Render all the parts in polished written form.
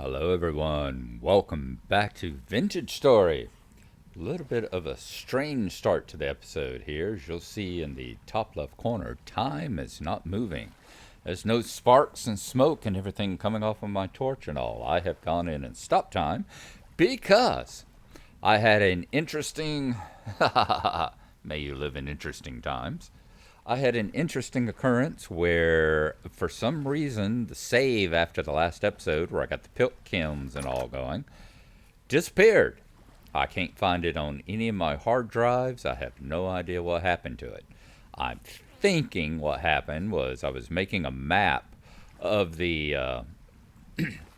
Hello, everyone. Welcome back to Vintage Story. A little bit of a strange start to the episode here. As you'll see in the top left corner, time is not moving. There's no sparks and smoke and everything coming off of my torch and all. I have gone in and stopped time because I had an interesting. May you live in interesting times. I had an interesting occurrence where, for some reason, the save after the last episode, where I got the Pilk Chems and all going, disappeared. I can't find it on any of my hard drives. I have no idea what happened to it. I'm thinking what happened was I was making a map of the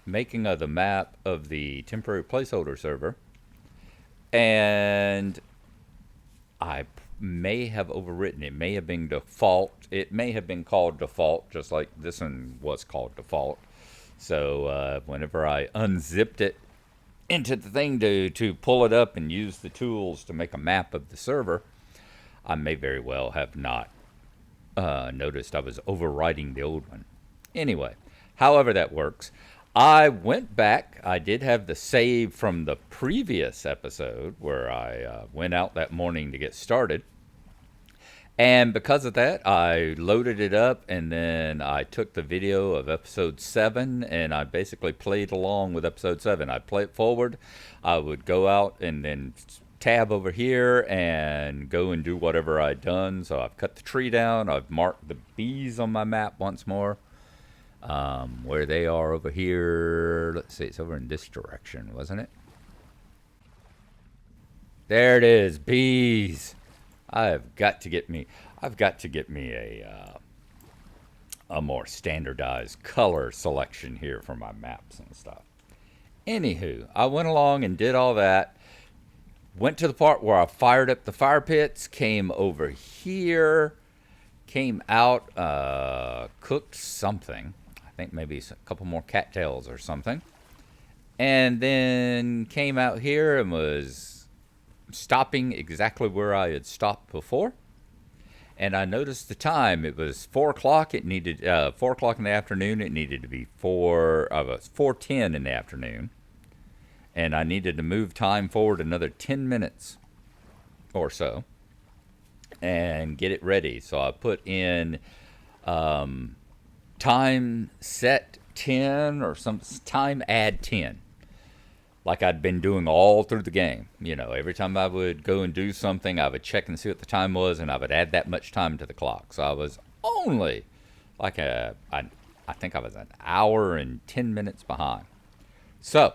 making of the map of the temporary placeholder server, and I may have overwritten. It may have been default. It may have been called default, just like this one was called default. So whenever I unzipped it into the thing to pull it up and use the tools to make a map of the server, I may very well have not noticed I was overwriting the old one. Anyway, however that works, I went back. I did have the save from the previous episode where I went out that morning to get started. And because of that, I loaded it up and then I took the video of episode 7 and I basically played along with episode 7. I'd play it forward. I would go out and then tab over here and go and do whatever I'd done. So I've cut the tree down. I've marked the bees on my map once more. Where they are over here. Let's see, it's over in this direction, wasn't it? There it is, bees. I've got to get me a more standardized color selection here for my maps and stuff. Anywho, I went along and did all that. Went to the part where I fired up the fire pits, came over here, came out, cooked something. I think maybe a couple more cattails or something. And then came out here and was stopping exactly where I had stopped before. And I noticed the time. It was 4 o'clock. It needed 4 o'clock in the afternoon. It needed to be 4:10 in the afternoon. And I needed to move time forward another 10 minutes or so and get it ready. So I put in time set 10 or some time add 10, like I'd been doing all through the game. You know, every time I would go and do something, I would check and see what the time was, and I would add that much time to the clock. So I was only like I think I was an hour and 10 minutes behind. So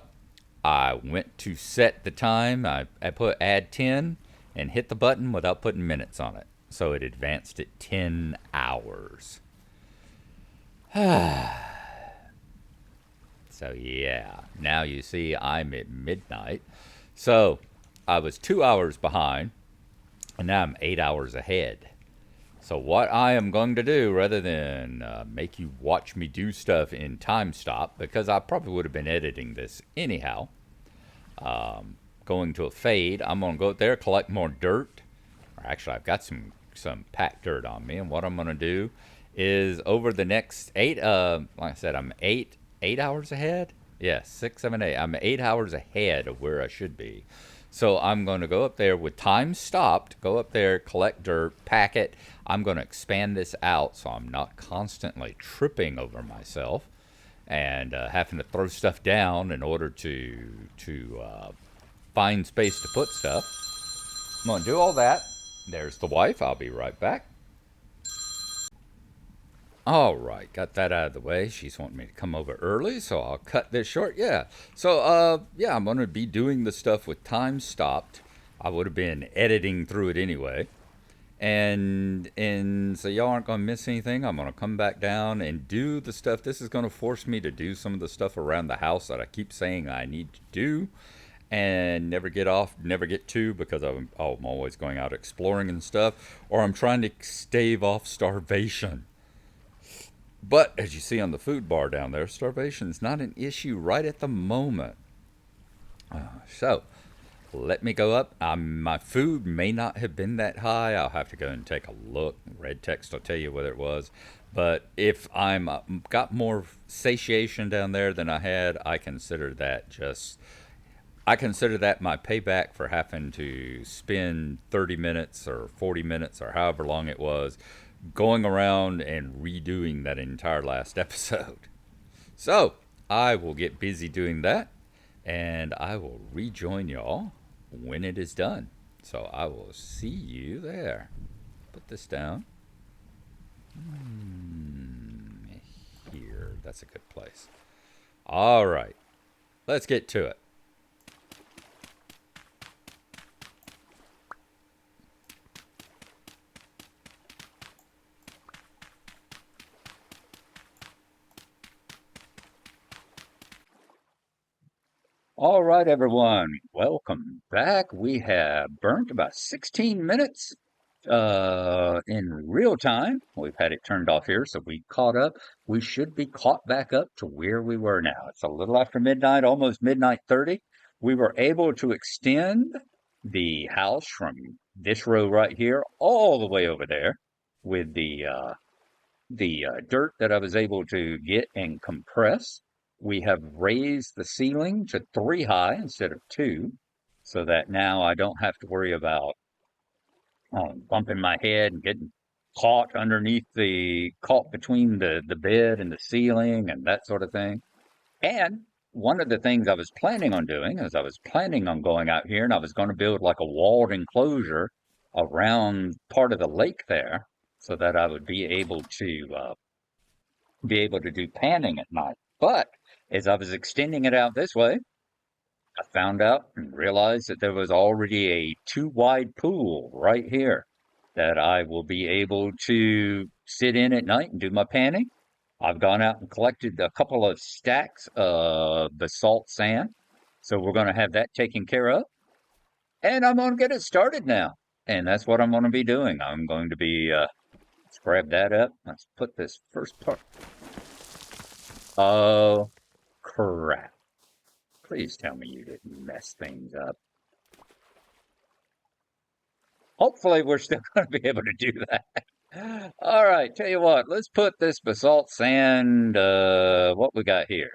I went to set the time. I put add 10 and hit the button without putting minutes on it. So it advanced it 10 hours. So yeah, now you see I'm at midnight. So I was 2 hours behind, and now I'm 8 hours ahead. So what I am going to do, rather than make you watch me do stuff in time stop, because I probably would have been editing this anyhow, going to a fade, I'm going to go up there, collect more dirt. Or actually, I've got some packed dirt on me, and what I'm going to do is over the next like I said, I'm eight hours ahead. Yes, 6, 7, 8. I'm 8 hours ahead of where I should be. So I'm going to go up there with time stopped, go up there, collect dirt, pack it. I'm going to expand this out so I'm not constantly tripping over myself and having to throw stuff down in order to find space to put stuff. I'm going to do all that. There's the wife. I'll be right back. All right, got that out of the way. She's wanting me to come over early, so I'll cut this short. Yeah. So, I'm going to be doing the stuff with time stopped. I would have been editing through it anyway. And so y'all aren't going to miss anything. I'm going to come back down and do the stuff. This is going to force me to do some of the stuff around the house that I keep saying I need to do and never get to because I'm always going out exploring and stuff, or I'm trying to stave off starvation. But as you see on the food bar down there, starvation is not an issue right at the moment. So let me go up. My food may not have been that high. I'll have to go and take a look. Red text will tell you whether it was. But if I'm got more satiation down there than I had, I consider that my payback for having to spend 30 minutes or 40 minutes or however long it was going around and redoing that entire last episode. So I will get busy doing that and I will rejoin y'all when it is done. So I will see you there. Put this down here. That's a good place. All right, let's get to it. All right, everyone, welcome back. We have burnt about 16 minutes in real time. We've had it turned off here, so we caught up. We should be caught back up to where we were now. It's a little after midnight, almost midnight 30. We were able to extend the house from this row right here all the way over there with the dirt that I was able to get and compress. We have raised the ceiling to 3 high instead of 2, so that now I don't have to worry about bumping my head and getting caught between the bed and the ceiling and that sort of thing. And one of the things I was planning on doing is I was planning on going out here and I was going to build like a walled enclosure around part of the lake there so that I would be able to do panning at night. But as I was extending it out this way, I found out and realized that there was already a 2 wide pool right here that I will be able to sit in at night and do my panning. I've gone out and collected a couple of stacks of basalt sand. So we're going to have that taken care of. And I'm going to get it started now. And that's what I'm going to be doing. I'm going to be, let's grab that up. Let's put this first part. Oh, crap. Please tell me you didn't mess things up. Hopefully we're still going to be able to do that. All right, tell you what, let's put this basalt sand, what we got here?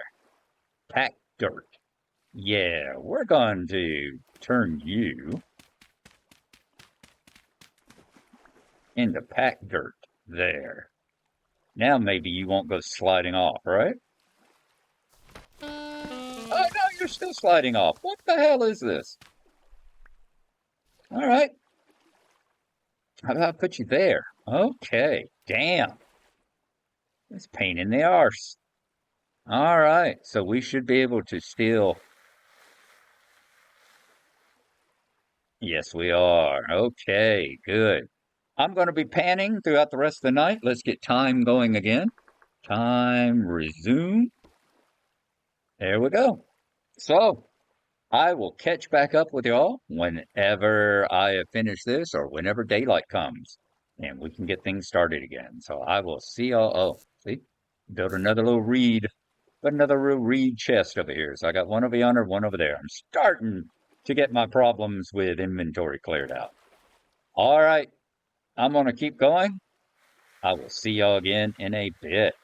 Packed dirt. Yeah, we're going to turn you into packed dirt. There. Now maybe you won't go sliding off, right? Oh, no, you're still sliding off. What the hell is this? All right. How about I put you there? Okay. Damn. It's a pain in the arse. All right. So we should be able to still. Yes, we are. Okay. Good. I'm going to be panning throughout the rest of the night. Let's get time going again. Time resume. There we go. So I will catch back up with y'all whenever I have finished this or whenever daylight comes and we can get things started again. So I will see y'all. Oh, see, build another little reed, but another real reed chest over here. So I got one over yonder, one over there. I'm starting to get my problems with inventory cleared out. All right, I'm going to keep going. I will see y'all again in a bit.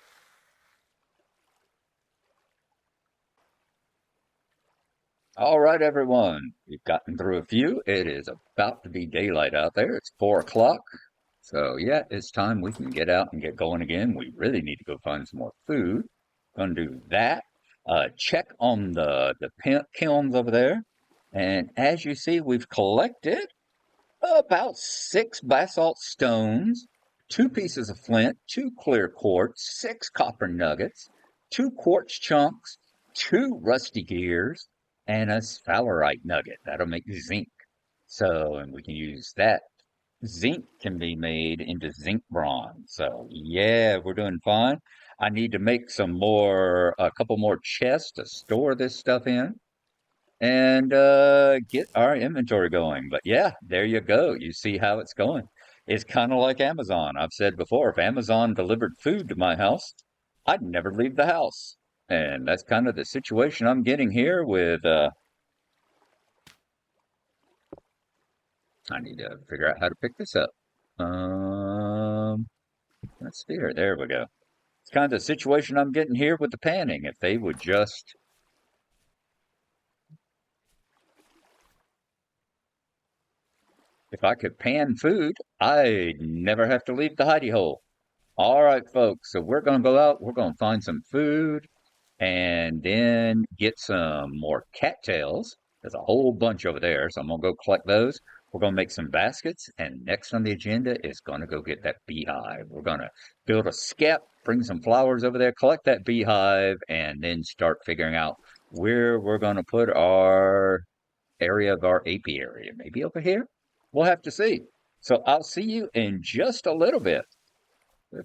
All right, everyone. We've gotten through a few. It is about to be daylight out there. It's 4 o'clock. So yeah, it's time we can get out and get going again. We really need to go find some more food. Gonna do that. Check on the kilns over there. And as you see, we've collected about 6 basalt stones, 2 pieces of flint, 2 clear quartz, 6 copper nuggets, 2 quartz chunks, 2 rusty gears, and a sphalerite nugget. That'll make zinc. So, and we can use that. Zinc can be made into zinc bronze. So, yeah, we're doing fine. I need to make a couple more chests to store this stuff in and get our inventory going. But yeah, there you go. You see how it's going. It's kind of like Amazon. I've said before, if Amazon delivered food to my house, I'd never leave the house. And that's kind of the situation I'm getting here with I need to figure out how to pick this up. Let's see here. There we go. It's kind of the situation I'm getting here with the panning. If they would just, if I could pan food, I'd never have to leave the hidey hole. All right, folks. So we're going to go out. We're going to find some food and then get some more cattails. There's a whole bunch over there, so I'm gonna go collect those. We're gonna make some baskets, and next on the agenda is gonna go get that beehive. We're gonna build a skep, bring some flowers over there, collect that beehive, and then start figuring out where we're gonna put our area of our apiary. Maybe over here? We'll have to see. So I'll see you in just a little bit.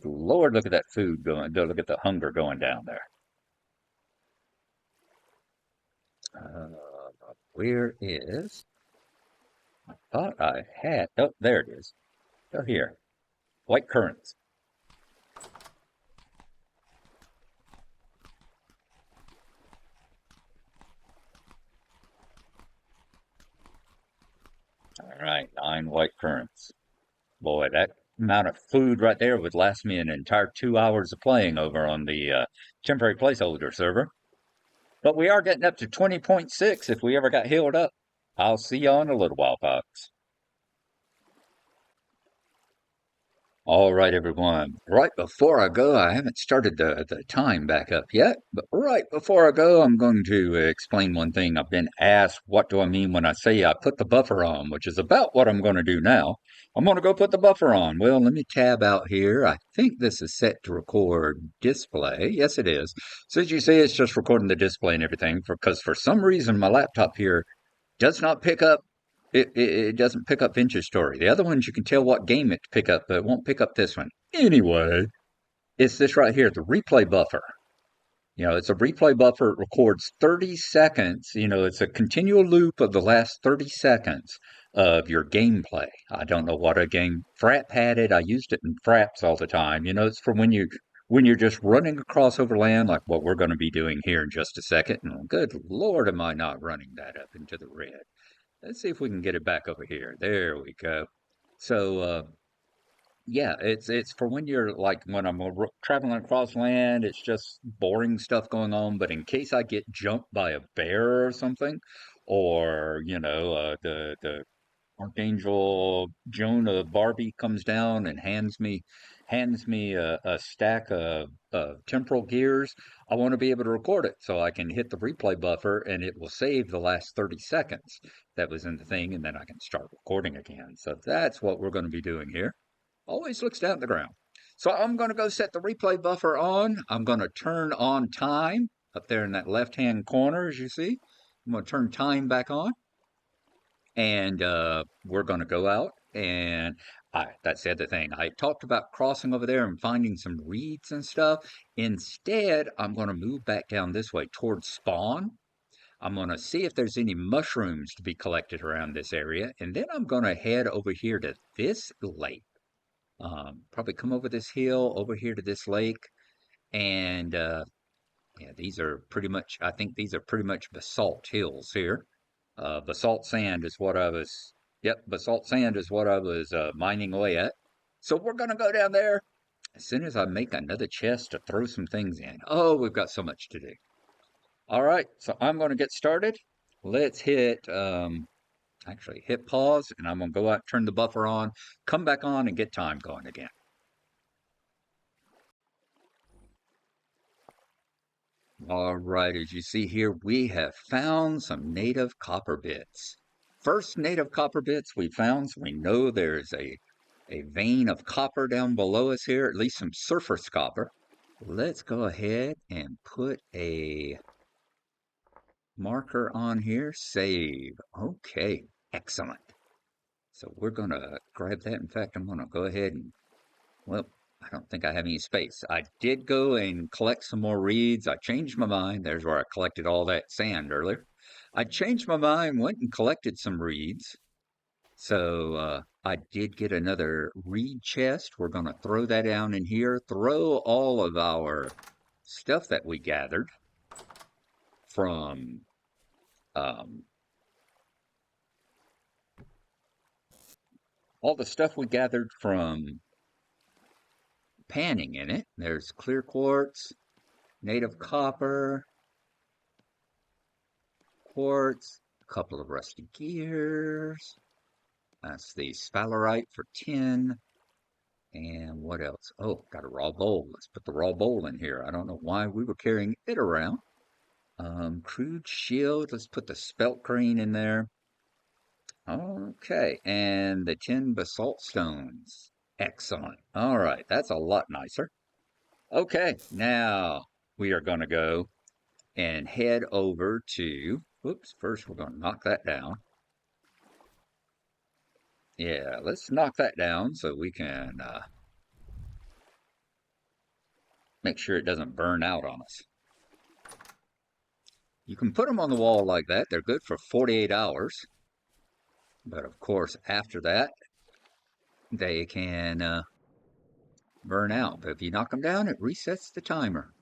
Lord, look at that food going, look at the hunger going down there. Uh, where is? I thought I had. Oh, there it is. Oh, here. White currants. All right, 9 white currants. Boy, that amount of food right there would last me an entire 2 hours of playing over on the temporary placeholder server. But we are getting up to 20.6 if we ever got healed up. I'll see you in a little while, folks. All right, everyone. Right before I go, I haven't started the time back up yet, but right before I go, I'm going to explain one thing. I've been asked, what do I mean when I say I put the buffer on, which is about what I'm going to do now. I'm going to go put the buffer on. Well, let me tab out here. I think this is set to record display. Yes, it is. So as you see, it's just recording the display and everything because for some reason my laptop here does not pick up it doesn't pick up Vintage Story. The other ones you can tell what game it pick up, but it won't pick up this one. Anyway, it's this right here, the replay buffer. You know, it's a replay buffer. It records 30 seconds. You know, it's a continual loop of the last 30 seconds of your gameplay. I don't know what a game. Frap had it. I used it in Fraps all the time. You know, it's for when you're just running across overland, like what we're going to be doing here in just a second. And good Lord, am I not running that up into the red? Let's see if we can get it back over here. There we go. So, yeah, it's for when you're like when I'm traveling across land, it's just boring stuff going on. But in case I get jumped by a bear or something, or you know, the Archangel Jonah Barbie comes down and hands me a stack of temporal gears. I want to be able to record it so I can hit the replay buffer and it will save the last 30 seconds that was in the thing, and then I can start recording again. So that's what we're going to be doing here. Always looks down at the ground. So I'm going to go set the replay buffer on. I'm going to turn on time up there in that left-hand corner, as you see. I'm going to turn time back on, and we're going to go out. And that's the other thing. I talked about crossing over there and finding some reeds and stuff. Instead, I'm going to move back down this way towards spawn. I'm going to see if there's any mushrooms to be collected around this area. And then I'm going to head over here to this lake. Probably come over this hill over here to this lake. And yeah, these are pretty much, I think these are pretty much basalt hills here. Basalt sand is what I was, yep, basalt sand is what I was mining away at. So we're going to go down there as soon as I make another chest to throw some things in. Oh, we've got so much to do. All right, so I'm going to get started. Let's actually hit pause, and I'm going to go out, turn the buffer on, come back on, and get time going again. All right, as you see here, we have found some native copper bits. First native copper bits we found, so we know there's a vein of copper down below us here, at least some surface copper. Let's go ahead and put a marker on here, save. Okay, excellent. So we're gonna grab that. In fact, I'm gonna go ahead and, well, I don't think I have any space. I did go and collect some more reeds. I changed my mind. There's where I collected all that sand earlier. I changed my mind, went and collected some reeds. So I did get another reed chest. We're going to throw that down in here, throw all of our stuff that we gathered from um, panning in it. There's clear quartz, native copper, quartz, a couple of rusty gears. That's the sphalerite for 10. And what else? Oh, got a raw bowl. Let's put the raw bowl in here. I don't know why we were carrying it around. Crude shield. Let's put the spelt crane in there. Okay, and the 10 basalt stones. Excellent. All right, that's a lot nicer. Okay, now we are going to go and head over to, whoops, first we're going to knock that down. Yeah, let's knock that down so we can make sure it doesn't burn out on us. You can put them on the wall like that. They're good for 48 hours. But of course, after that, they can burn out. But if you knock them down, it resets the timer.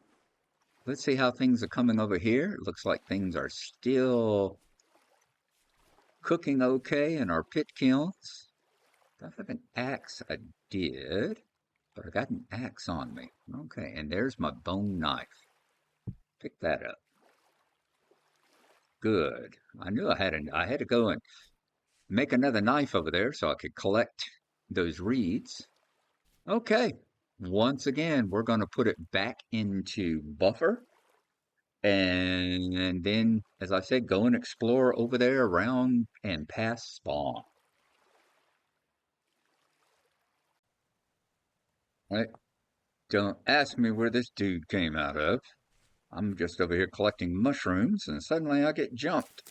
Let's see how things are coming over here. It looks like things are still cooking okay in our pit kilns. Do I have an axe? I did, but I got an axe on me. Okay, and there's my bone knife. Pick that up. Good. I knew I had to go and make another knife over there so I could collect those reeds. Okay. Once again, we're going to put it back into buffer. And then, as I said, go and explore over there around and past spawn. Right? Don't ask me where this dude came out of. I'm just over here collecting mushrooms and suddenly I get jumped.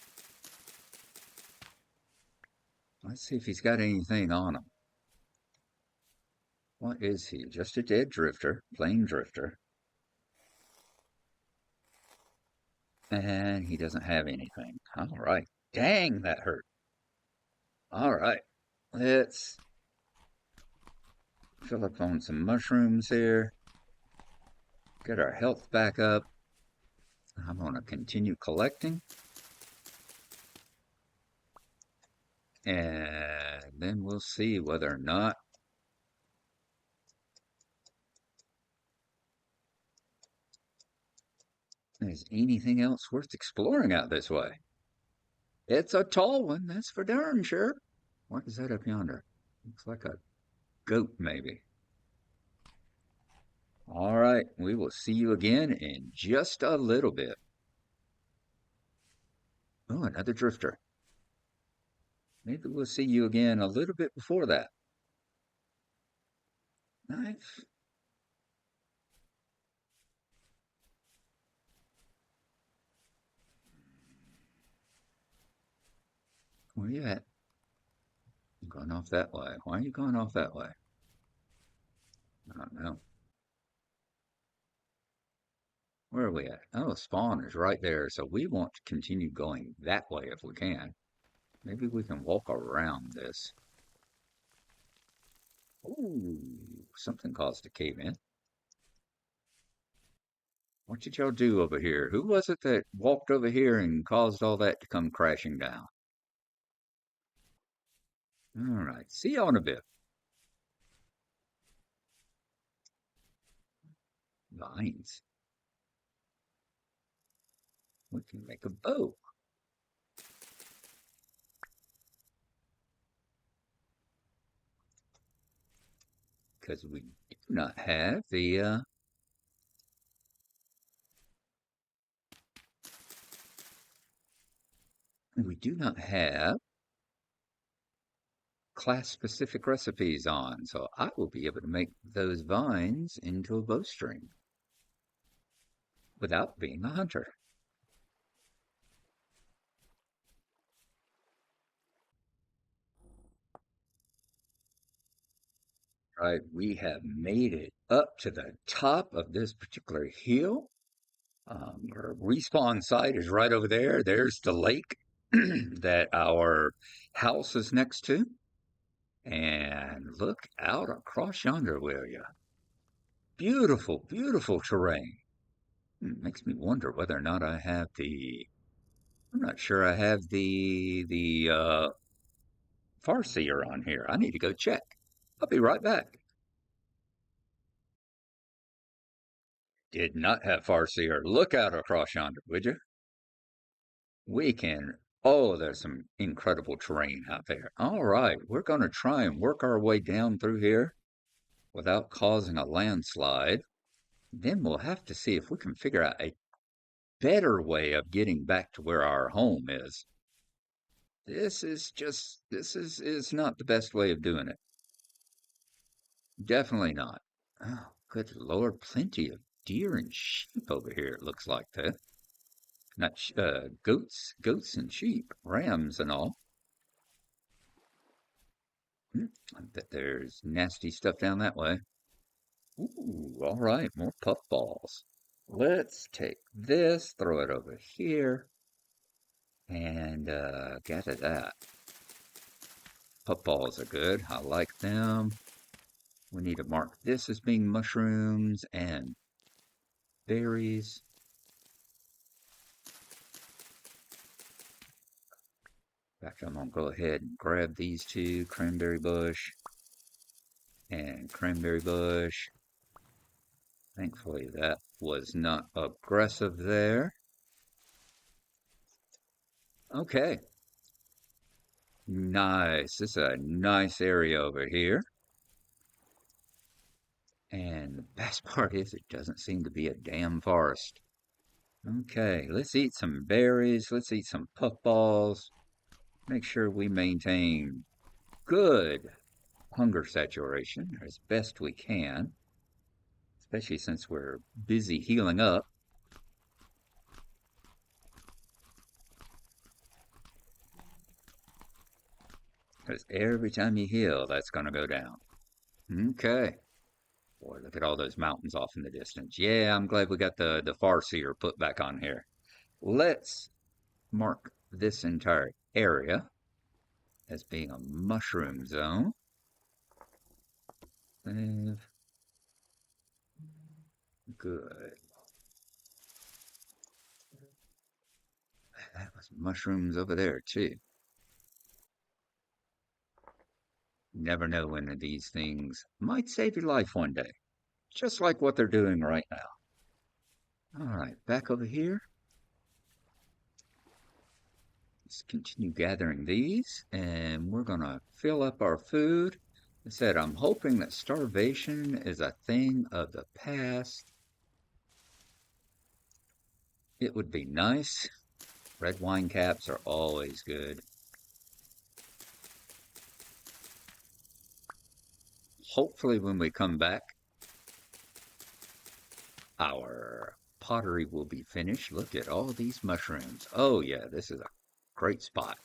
Let's see if he's got anything on him. What is he? Just a dead drifter, plain drifter. And he doesn't have anything. All right. Dang, that hurt. All right. Let's fill up on some mushrooms here. Get our health back up. I'm going to continue collecting. And then we'll see whether or not there's anything else worth exploring out this way. It's a tall one, that's for darn sure. What is that up yonder? Looks like a goat, maybe. All right, we will see you again in just a little bit. Oh, another drifter. Maybe we'll see you again a little bit before that. Knife. Where you at? I'm going off that way. Why are you going off that way? I don't know. Where are we at? Oh, spawn is right there. So we want to continue going that way if we can. Maybe we can walk around this. Ooh, something caused a cave in. What did y'all do over here? Who was it that walked over here and caused all that to come crashing down? All right, see y'all in a bit. Vines. We can make a bow. Because we do not have the we do not have class-specific recipes on, so I will be able to make those vines into a bowstring without being a hunter. Right, we have made it up to the top of this particular hill. Our respawn site is right over there. There's the lake that our house is next to. And look out across yonder, will you? Beautiful, beautiful terrain. Makes me wonder whether or not I have I'm not sure I have the Farseer on here. I need to go check. I'll be right back. Did not have Farseer. Look out across yonder, would you? We can. Oh, there's some incredible terrain out there. All right, we're going to try and work our way down through here without causing a landslide. Then we'll have to see if we can figure out a better way of getting back to where our home is. This is not the best way of doing it. Definitely not. Oh, good Lord, plenty of deer and sheep over here, it looks like that. Not goats and sheep, rams and all. I bet there's nasty stuff down that way. Ooh, all right, more puffballs. Let's take this, throw it over here, and gather that. Puffballs are good. I like them. We need to mark this as being mushrooms and berries. In fact, I'm going to go ahead and grab these two, cranberry bush and cranberry bush. Thankfully, that was not aggressive there. Okay. Nice. This is a nice area over here. And the best part is it doesn't seem to be a damn forest. Okay, let's eat some berries. Let's eat some puffballs. Make sure we maintain good hunger saturation as best we can, especially since we're busy healing up. Because every time you heal, that's going to go down. Okay. Boy, look at all those mountains off in the distance. Yeah, I'm glad we got the Farseer put back on here. Let's mark this entire area as being a mushroom zone. And good. That was mushrooms over there too. Never know when these things might save your life one day, just like what they're doing right now. All right, back over here. Let's continue gathering these, and we're gonna fill up our food. I said, I'm hoping that starvation is a thing of the past. It would be nice. Red wine caps are always good. Hopefully, when we come back, our pottery will be finished. Look at all these mushrooms. Oh, yeah, this is a great spot.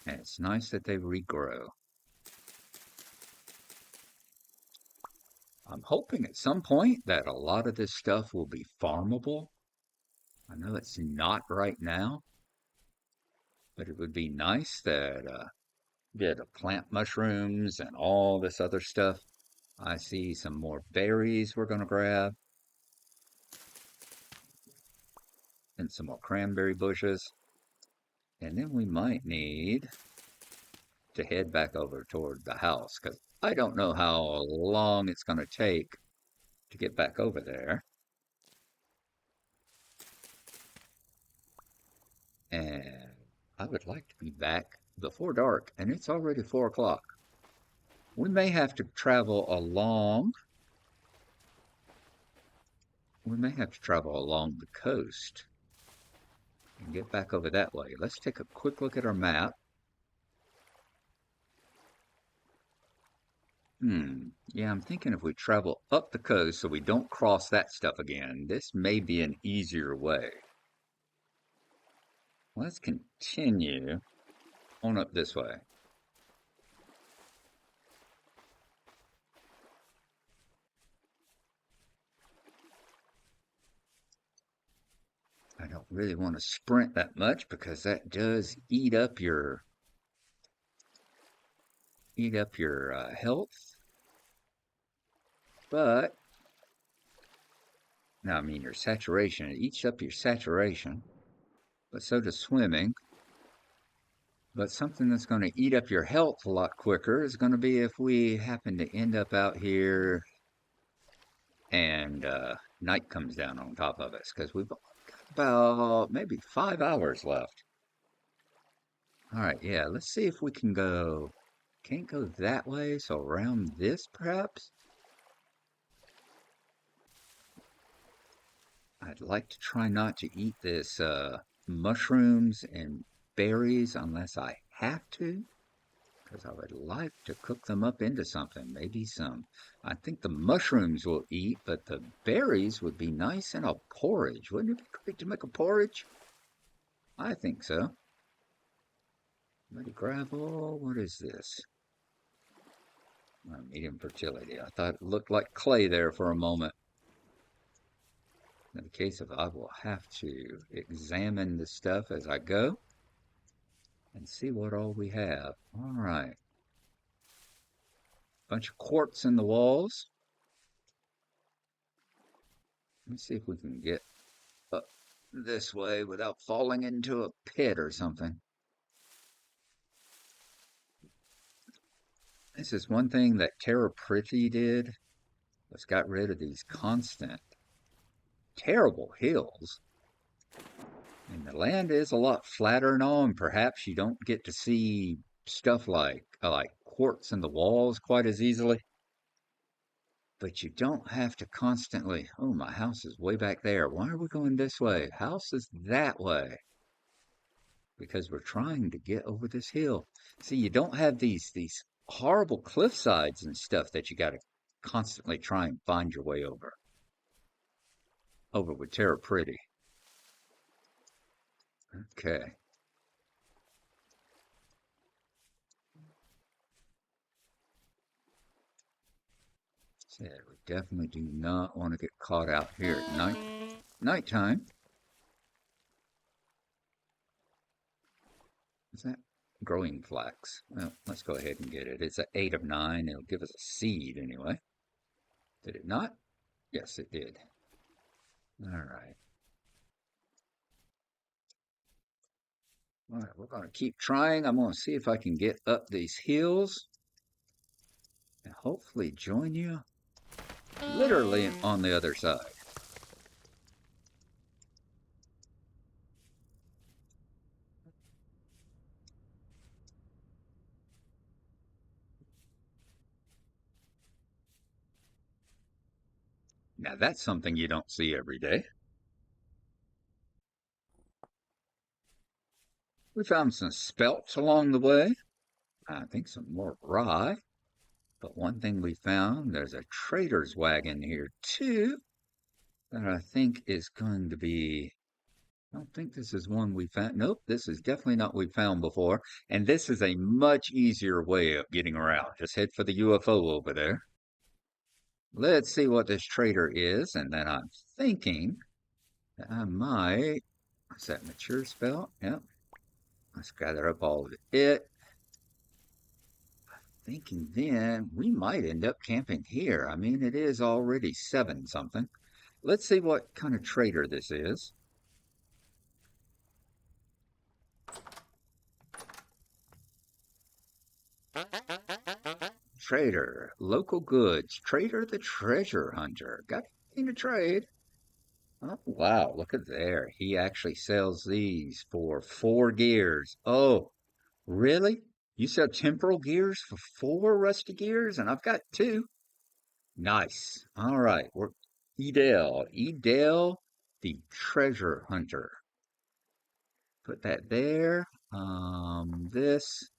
And it's nice that they regrow. I'm hoping at some point that a lot of this stuff will be farmable. I know it's not right now, but it would be nice that be able to plant mushrooms and all this other stuff. I see some more berries we're going to grab and some more cranberry bushes. And then we might need to head back over toward the house because I don't know how long it's going to take to get back over there. And I would like to be back before dark, and it's already 4 o'clock. We may have to travel along. We may have to travel along the coast and get back over that way. Let's take a quick look at our map. Yeah, I'm thinking if we travel up the coast so we don't cross that stuff again, this may be an easier way. Let's continue on up this way. I don't really want to sprint that much because that does eat up your health. But now, I mean your saturation. It eats up your saturation, but so does swimming. But something that's going to eat up your health a lot quicker is going to be if we happen to end up out here and night comes down on top of us, because we've got about maybe 5 hours left. All right, yeah, let's see if we can go. Can't go that way, so around this perhaps? I'd like to try not to eat this mushrooms and berries unless I have to, because I would like to cook them up into something. Maybe some. I think the mushrooms will eat, but the berries would be nice in a porridge. Wouldn't it be great to make a porridge? I think so. Gravel. What is this? Medium fertility. I thought it looked like clay there for a moment. In the case of, I will have to examine the stuff as I go and see what all we have. All right. Bunch of quartz in the walls. Let's see if we can get up this way without falling into a pit or something. This is one thing that Terra Prithee did, was got rid of these constant, terrible hills. And the land is a lot flatter now, and perhaps you don't get to see stuff like quartz in the walls quite as easily. But you don't have to constantly, oh, my house is way back there. Why are we going this way? House is that way. Because we're trying to get over this hill. See, you don't have these horrible cliff sides and stuff that you got to constantly try and find your way over with Terra Pretty. Okay. Said we definitely do not want to get caught out here at nighttime. Is that growing flax? Well, let's go ahead and get it. It's an 8 of 9. It'll give us a seed anyway. Did it not? Yes, it did. All right. All right, we're going to keep trying. I'm going to see if I can get up these hills and hopefully join you literally on the other side. Now, that's something you don't see every day. We found some spelts along the way. I think some more rye. But one thing we found, there's a trader's wagon here too that I think is going to be. I don't think this is one we found. Nope, this is definitely not what we found before. And this is a much easier way of getting around. Just head for the UFO over there. Let's see what this trader is, and then I'm thinking that I might. What's that mature spell? Yep. Let's gather up all of it. Thinking then we might end up camping here. I mean, it is already 7 something. Let's see what kind of trader this is. Trader, local goods, trader the treasure hunter. Got anything to trade? Oh, wow, look at there. He actually sells these for 4 gears. Oh, really? You sell temporal gears for 4 rusty gears, and I've got 2. Nice. All right, we're Edel, the treasure hunter. Put that there. This,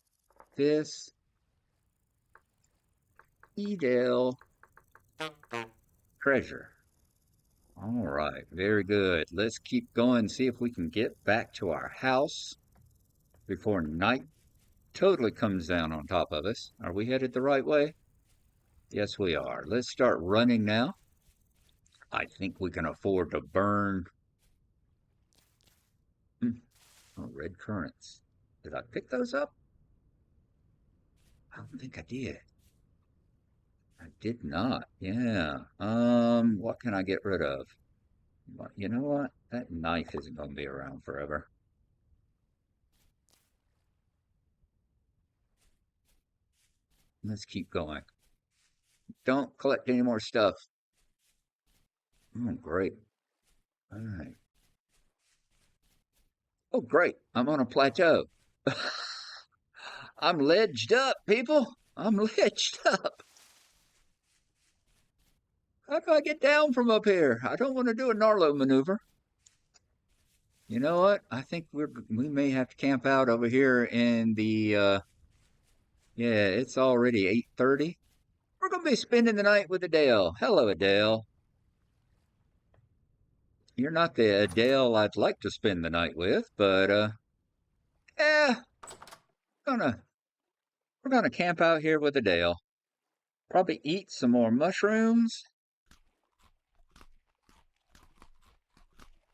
Edel, treasure. All right, very good. Let's keep going, see if we can get back to our house before night totally comes down on top of us. Are we headed the right way? Yes, we are. Let's start running now. I think we can afford to burn. Oh, red currants. Did I pick those up? I don't think I did. I did not. Yeah. What can I get rid of? You know what? That knife isn't going to be around forever. Let's keep going. Don't collect any more stuff. Oh, great. All right. Oh, great. I'm on a plateau. I'm ledged up, people. I'm ledged up. How do I get down from up here? I don't want to do a Narlo maneuver. You know what? I think we may have to camp out over here in the yeah, it's already 8:30. We're gonna be spending the night with Adele. Hello, Adele. You're not the Adele I'd like to spend the night with, but yeah, gonna we're gonna camp out here with Adele. Probably eat some more mushrooms,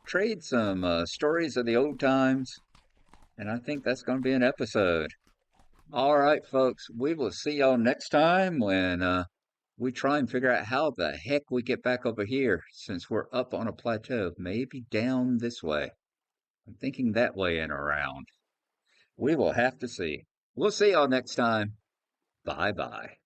trade some stories of the old times, and I think that's gonna be an episode. All right, folks, we will see y'all next time when we try and figure out how the heck we get back over here since we're up on a plateau. Maybe down this way. I'm thinking that way and around. We will have to see. We'll see y'all next time. Bye bye.